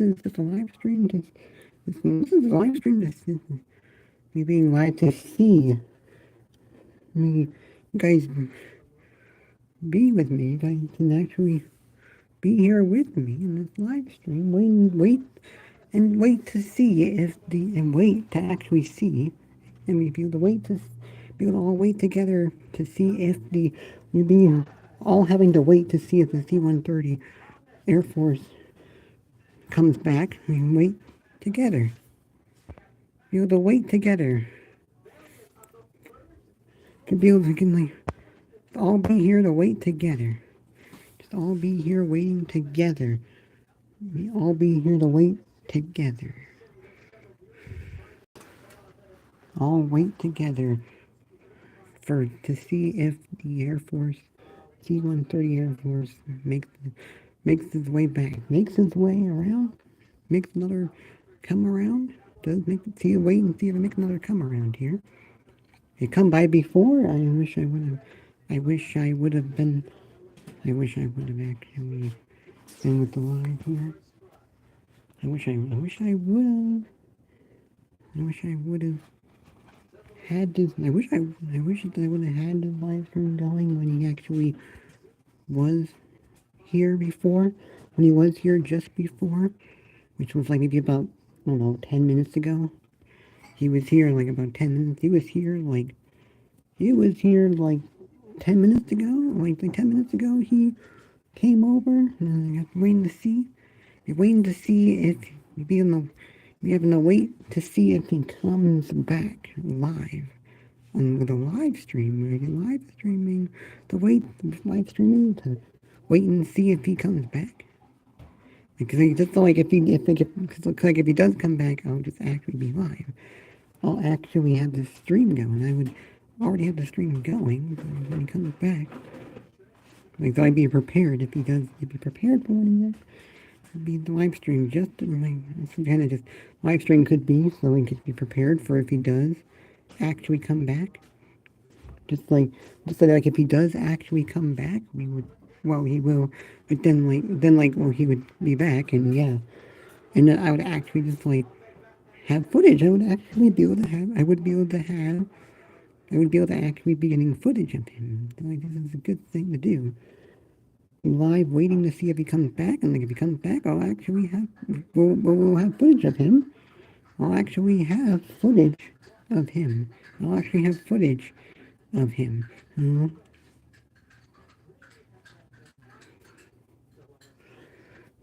is just a live stream. This is a live stream. This is me being glad to see me, you guys be with me. You guys can actually be here with me in this live stream. Wait to see if and wait to actually see, and be able to be able to all wait together to see if we be all having to wait to see if the C-130 Air Force comes back. We wait together. Be able to wait together. We can like all be here to wait together. Just all be here waiting together. We all be here to wait together. All wait together to see if the Air Force, C-130 Air Force, makes its way back, makes its way around, makes another come around. Wait and see if it makes another come around here. It come by before. I wish I would have actually been with the line here. I wish I would have had this. I wish that I would have had the live stream going when he actually was here before. When he was here just before, which was like maybe about, I don't know, 10 minutes ago. He was here like about 10 minutes. He was here like 10 minutes ago. Like 10 minutes ago, he came over, and I got waiting to see. You're waiting to see if you're having to wait to see if he comes back live with a live stream. We're live streaming to wait and see if he comes back. Because I just feel like if he does come back, I'll just actually be live. I'll actually have the stream going. I would already have the stream going when he comes back. Like, so I'd be prepared if he does. I'd be prepared for when he does. It'd be the live stream just some kind of just live stream could be, so we could be prepared for if he does actually come back. Just so like if he does actually come back, he will. But then he would be back, and yeah, and then I would actually just like have footage. I would be able to actually be getting footage of him. Like, this is a good thing to do. Live waiting to see if he comes back, and like if he comes back, we'll have footage of him. I'll actually have footage of him.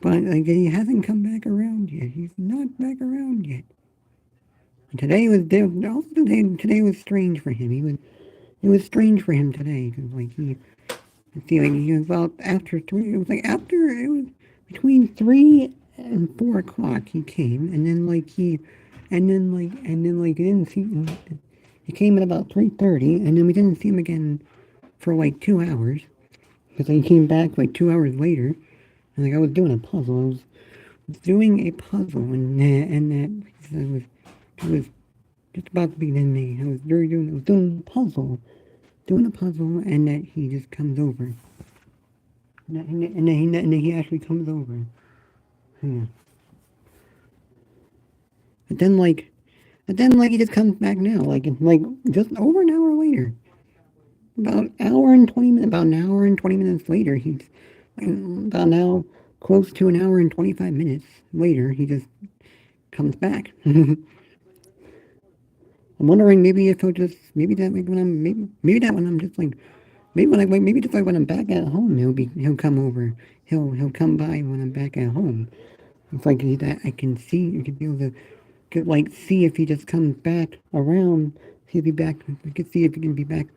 But like, he hasn't come back around yet. He's not back around yet. Today was strange for him. It was strange for him today, because like he was about after 3. It was between 3 and 4 o'clock he came, and then he didn't see him. He came at about 3:30, and then we didn't see him again for like 2 hours, because he came back like 2 hours later, and like I was doing a puzzle. I was doing a puzzle, and that it was just about to begin me. I was doing a puzzle, and that he just comes over. And then he actually comes over. Yeah. But then he just comes back now, just over an hour later. About an hour and 20 minutes later, he's about now close to an hour and 25 minutes later, he just comes back. I'm wondering maybe if he'll just maybe just like when I'm back at home, he'll come over. He'll come by when I'm back at home. It's like that I can see. You could be able to see if he just comes back around. See if he back. We could see if he can be back.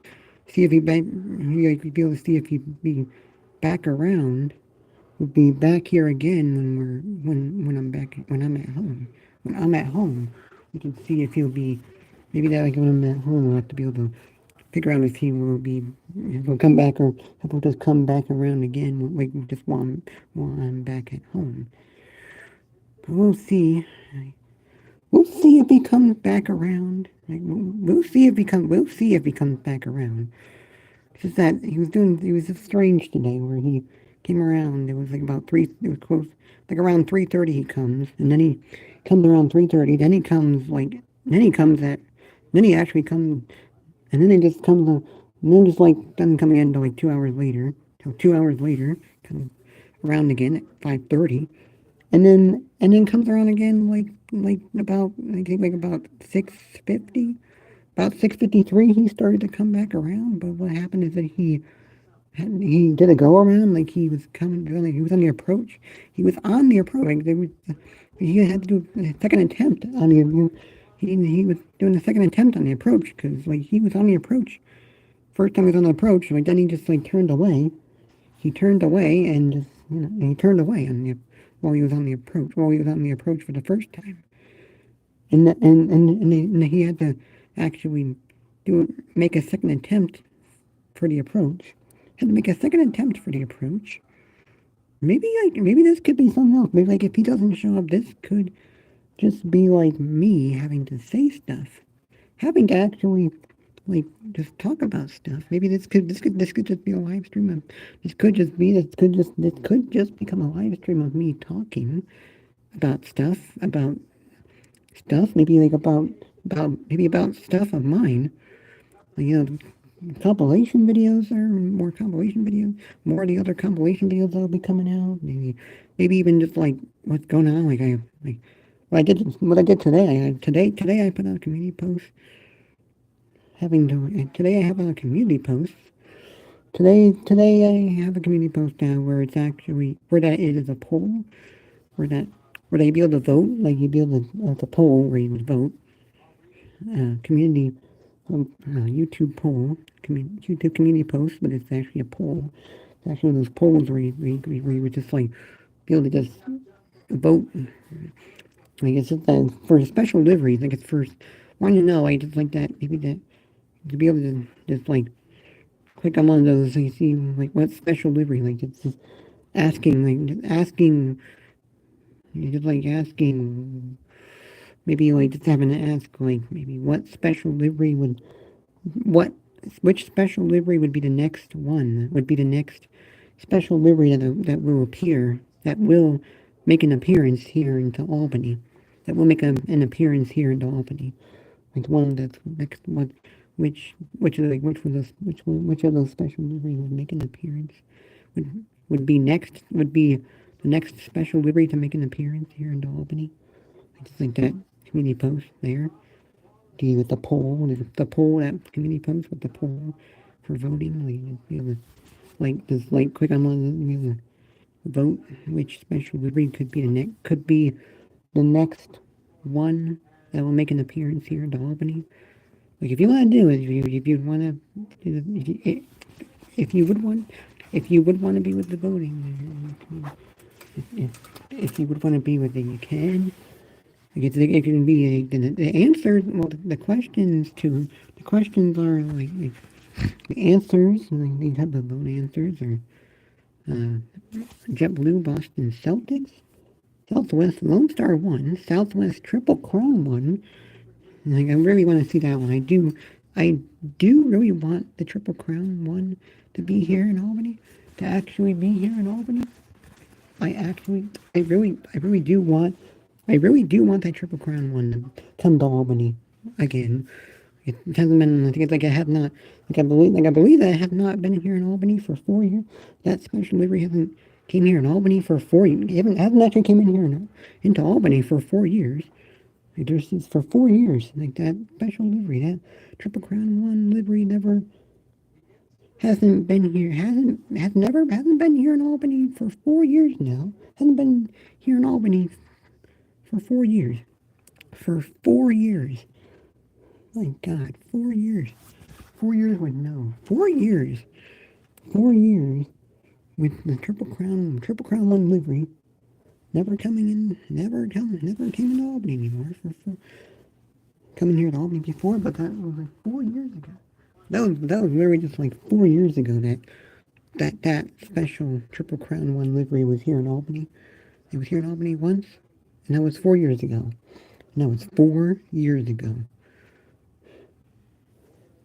See if he back. You could be able to see if he'd be back around. We'll be back here again when I'm at home. When I'm at home, we can see if he'll be. Maybe that when I'm at home, I'll have to be able to figure out if he'll come back, or if he'll just come back around again, just while I'm back at home. But we'll see. We'll see if he comes back around. We'll see if he comes back around. It's just that he was just strange today, where he Came around. It was like about 3. It was close. Like around 3:30 he comes, and then he comes around 3:30. Then he comes like. Then he comes at. Then he actually comes, and then he just comes. And then just like doesn't come again until like 2 hours later. Till 2 hours later, comes around again at 5:30, and then comes around again like about I think like about 6:50. About 6:53, he started to come back around. But what happened is that he did a go around, like he was coming, like he was on the approach. He was on the approach. Like he had to do a second attempt on the. He was doing a second attempt on the approach because like he was on the approach. First time he was on the approach, like then he just like turned away. He turned away and just he turned away on the while he was on the approach. While he was on the approach for the first time, and he had to actually make a second attempt for the approach. Had to make a second attempt for the approach. Maybe this could be something else. Maybe like if he doesn't show up, this could just be like me having to say stuff, having to actually like just talk about stuff. Maybe this could just be a live stream of this could just become a live stream of me talking about stuff. Maybe like about stuff of mine. Like, compilation videos or more compilation videos, more of the other compilation videos that'll be coming out. Maybe even just like what's going on. Like what I did today. Today I put out a community post. Today I have a community post. Today I have a community post now where it's actually where that it is a poll where they be able to vote. Like you be able to it's a poll where you would vote. Community YouTube poll, YouTube community post, but it's actually a poll. It's actually one of those polls where you would just like be able to just vote. Like it's just for special deliveries. Like it's first. Want to know? Like just like that. Maybe that to be able to just like click on one of those. So you see like what special delivery. Like it's just asking. Like just asking. You just like asking. Maybe like just having to ask like maybe what special delivery would what which special livery would be the next one? Would be the next special livery that will appear, that will make an appearance here into Albany, that will make an appearance here into Albany. Like the one that's next one, which of the, which of those special livery would make an appearance? Would be the next special livery to make an appearance here into Albany. I just think that community post there with the poll, that community post with the poll for voting, like you know, like just like click on one of the, vote which special livery could be the next one that will make an appearance here in Albany. Like if you want to do it, if you want to, if you would want to be with the voting, if you would want to be with it, you can. It can be the answer. Well, the questions are like the answers. Like these have the vote answers are JetBlue, Boston Celtics, Southwest Lone Star 1, Southwest Triple Crown 1. Like I really want to see that one. I do really want the Triple Crown 1 to be here in Albany, to actually be here in Albany. I really do want that Triple Crown 1 to come to Albany again. It hasn't been. I think it's like I have not. I believe that I have not been here in Albany for 4 years. That special livery hasn't came here in Albany for 4 years. Haven't actually came in here into Albany for 4 years. Like there's this for 4 years. Like that special livery, that Triple Crown 1 livery never hasn't been here. Hasn't been here in Albany for 4 years now. Hasn't been here in Albany for 4 years. For 4 years. My God, 4 years. 4 years with no. 4 years. 4 years with the Triple Crown 1 livery. Never came in Albany anymore. For coming here to Albany before, but that was like 4 years ago. That was literally just like 4 years ago that special Triple Crown 1 livery was here in Albany. It was here in Albany once, and that was 4 years ago. No, it's 4 years ago.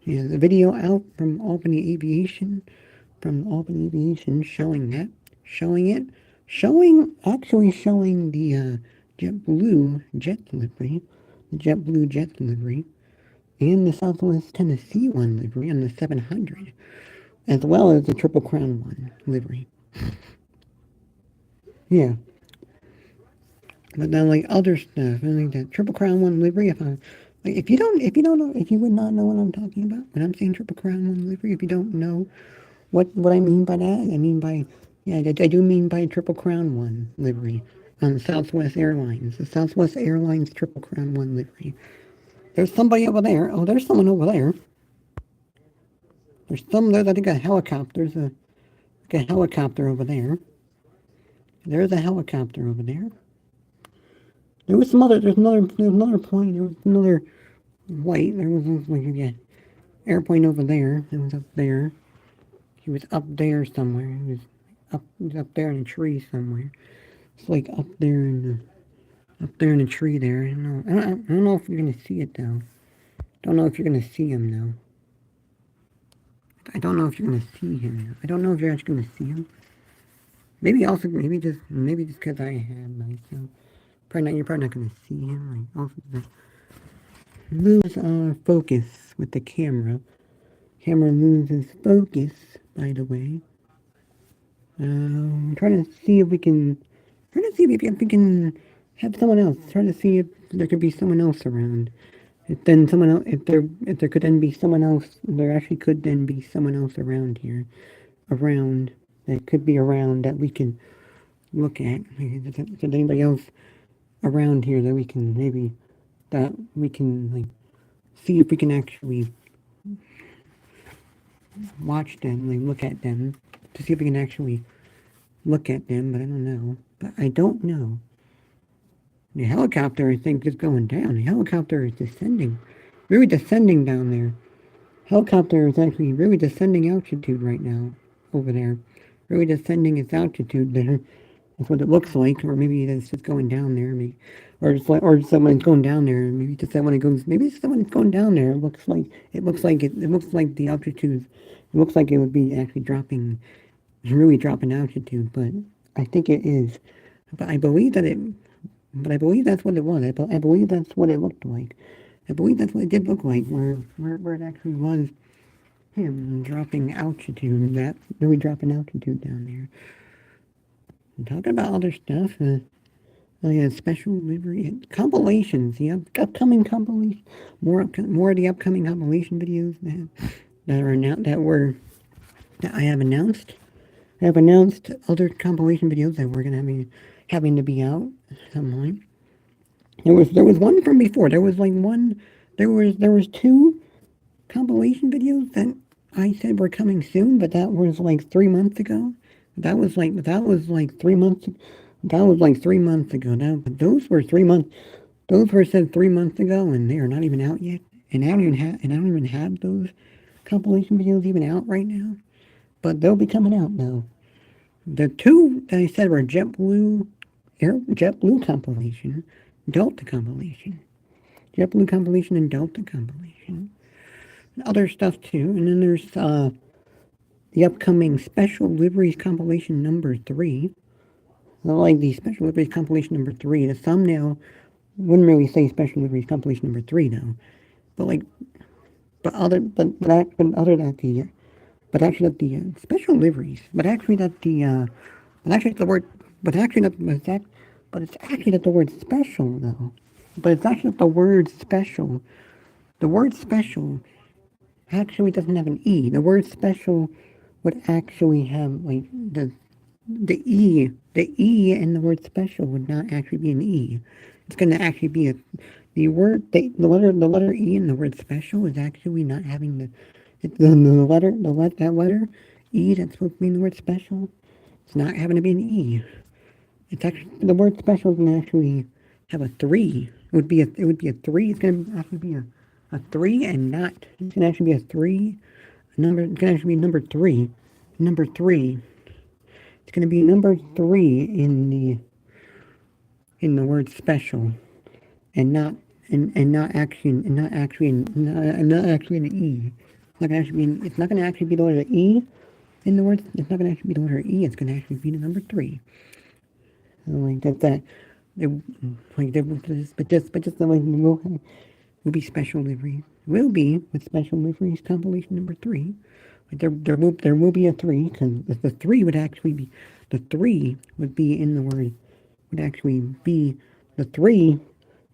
Yeah, the video out from Albany Aviation, showing that. Actually showing the JetBlue jet livery, and the Southwest Tennessee one livery on the 700, as well as the Triple Crown one livery. Yeah, but then like other stuff, and like the Triple Crown one livery. If you don't know, if you would not know what I'm talking about when I'm saying Triple Crown one livery, if you don't know what I mean by that, I mean by, yeah, I do mean by Triple Crown one livery on Southwest Airlines, the Southwest Airlines Triple Crown one livery. There's somebody over there. Oh, there's someone over there. There's I think a helicopter. There's a helicopter over there. There's a helicopter over there. There's another plane. There was another light. There was like a airplane over there. It was up there. He was up there somewhere. He was up there in a tree somewhere. It's like up there in a tree there. I don't know if you're gonna see it though. Don't know if you're gonna see him though. I don't know if you're gonna see him though. I don't know if you're actually gonna see him. Maybe just because I have myself. You're probably not gonna see him. Like also lose focus with the camera. Camera loses focus, by the way. Trying to see if we can have someone else. Trying to see if there could be someone else around. If there could then be someone else, there actually could then be someone else around here, that could be around that we can look at. Is there anybody else around here that we can like see if we can actually watch them, like look at them, to see if we can actually look at them, but I don't know. The helicopter, I think, is going down. The helicopter is descending. Really descending down there. Helicopter is actually really descending altitude right now over there. Really descending its altitude there. That's what it looks like. Or maybe it's just going down there. Maybe, or just when it's going down there. Maybe just that when it's going down there. It looks like the altitude. It looks like it would be actually dropping, really dropping altitude. But I think it is. But I believe that's what it was. I believe that's what it looked like. I believe that's what it did look like, where it actually was him dropping altitude, that really dropping altitude down there. And talking about other stuff, yeah, special livery compilations, the upcoming compilation, more of the upcoming compilation videos that I have announced. I have announced other compilation videos that we're gonna be having to be out at some point. There was one from before. There was two compilation videos that I said were coming soon, but that was like 3 months ago. That was like 3 months. That was like 3 months ago. Those were 3 months. Those were said 3 months ago, and they are not even out yet. And I don't even have those compilation videos even out right now. But they'll be coming out now. The two that I said were JetBlue compilation, Delta compilation, JetBlue compilation, and Delta compilation, and other stuff too. And then there's the upcoming Special Liveries compilation number 3. I like the Special Liveries compilation number 3. The thumbnail wouldn't really say Special Liveries compilation number 3 though, but actually that the special liveries, but actually that the but actually the word, but actually that was that, but it's actually that the word special though, but it's actually that the word special. The word special actually doesn't have an e. The word special would actually have like the e in the word special would not actually be an e. It's going to actually be the letter e in the word special is actually not having that letter e that's supposed to be in the word special. It's not having to be an e. It's actually the word special is going to actually have a 3. It would be a 3. It's going to actually be a 3 and not. It's going to actually be a 3 number. It's going to actually be number 3. Number 3. It's going to be number 3 in the word special, and not actually an e. It's not going to actually be the letter e. In the words, it's not going to actually be the letter E, it's going to actually be the number 3. So, like, that's that. It, like, but just like, will be special liveries. Will be with special liveries compilation number 3. Like, there will be a 3, because the 3 would actually be, the 3 would be in the word, would actually be, the 3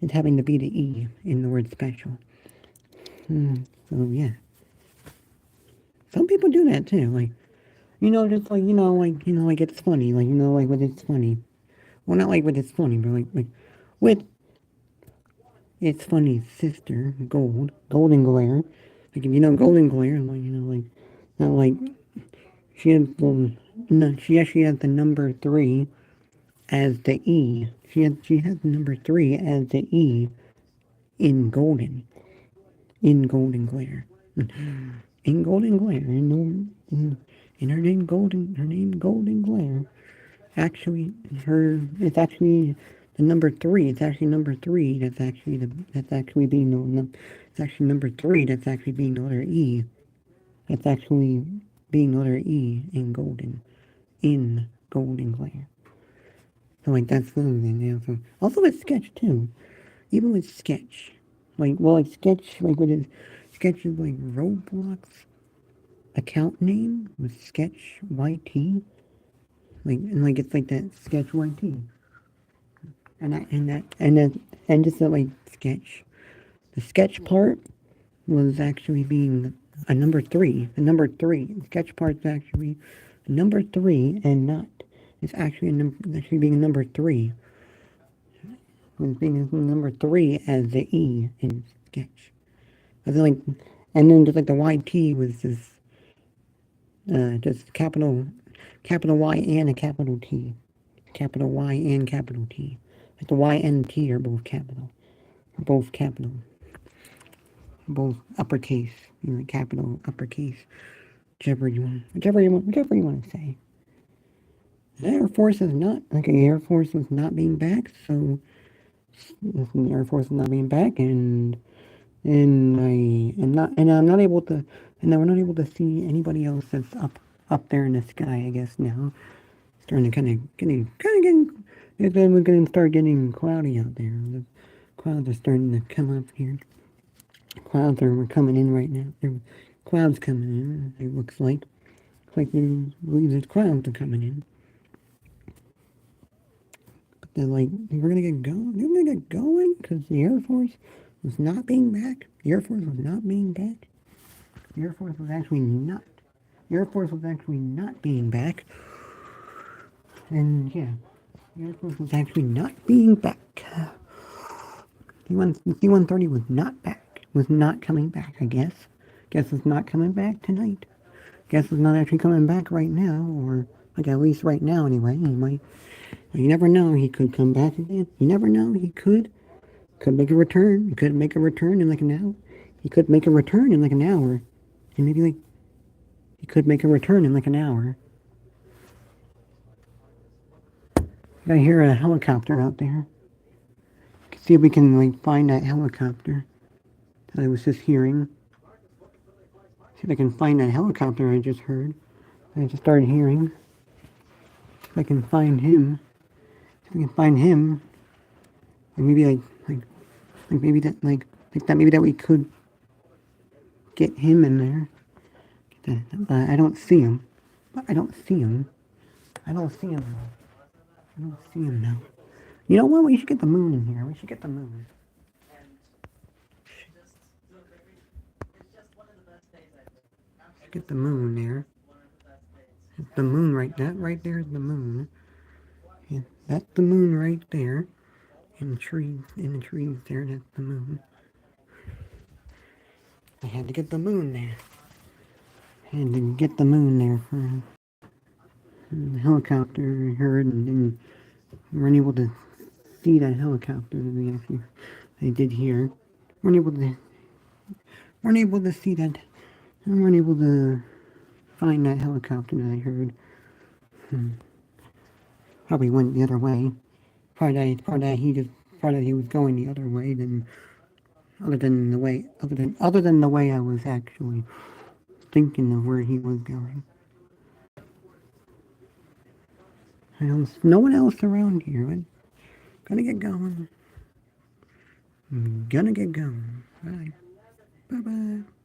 is having to be the E in the word special. So, yeah. Some people do that too, like, just like, like it's funny, like, like when it's funny. Well, not like when it's funny, but like with it's funny's sister, Golden Glare. Like, if you know Golden Glare, like, like, not like, she has, well, no, she actually has the number 3 as the E. She has the number 3 as the E in Golden Glare. In Golden Glare, in her name Golden Glare. Actually, it's actually the number 3. It's actually number 3. That's actually being it's actually number 3. That's actually being the letter E. That's actually being the letter E in Golden Glare. So, like, that's the other thing. Yeah. So also with Sketch too. Even with Sketch, like Sketch, like with his Sketch is like Roblox account name with Sketch YT. Like it's like that Sketch YT. And just that, like, sketch. The sketch part was actually being a number 3. The number 3. The sketch part's actually number 3 and not. It's actually actually being a number 3. It's being number 3 as the E in sketch. I feel like, and then just like the YT was just capital Y and a capital T. Capital Y and capital T. Like the Y and T are both capital. Both capital. Both uppercase. Capital, uppercase. Whichever you want to say. The Air Force is not, like, the Air Force was not being back, so the Air Force is not being back, and I'm not able to, and we're not able to see anybody else that's up there in the sky, I guess now. Starting to it's going to start getting cloudy out there. The clouds are starting to come up here. Clouds are coming in right now. There are clouds coming in, it looks like. It's like the clouds are coming in. But they're like, we're going to get going. We're going to get going because the Air Force was not being back. The Air Force was not being back. The Air Force was actually not. The Air Force was actually not being back. And yeah, the Air Force was actually not being back. C-130 was not back. Was not coming back, I guess. Guess it's not coming back tonight. Guess it's not actually coming back right now, or like at least right now anyway. You never know. He could come back again. You never know. He could make a return. He could make a return in like an hour. He could make a return in like an hour, and maybe like he could make a return in like an hour. I hear a helicopter out there. See if we can like find that helicopter that I was just hearing. See if I can find that helicopter I just heard. I just started hearing. If I can find him. If I can find him. Like maybe like maybe that maybe that we could get him in there. But I don't see him. I don't see him. I don't see him now. I don't see him now. You know what? We should get the moon in here. We should get the moon. Get the moon there. It's the moon that right there is the moon. Yeah, that's the moon right there. In the trees there, that's the moon. I had to get the moon there. I had to get the moon there for the helicopter I heard, and then we weren't able to see that helicopter that they did hear. Weren't able to see that. We weren't able to find that helicopter that I heard. Probably went the other way. Probably that he was going the other way than other than the way I was actually thinking of where he was going. There's no one else around here. I'm gonna get going. I'm gonna get going. Bye. Bye-bye.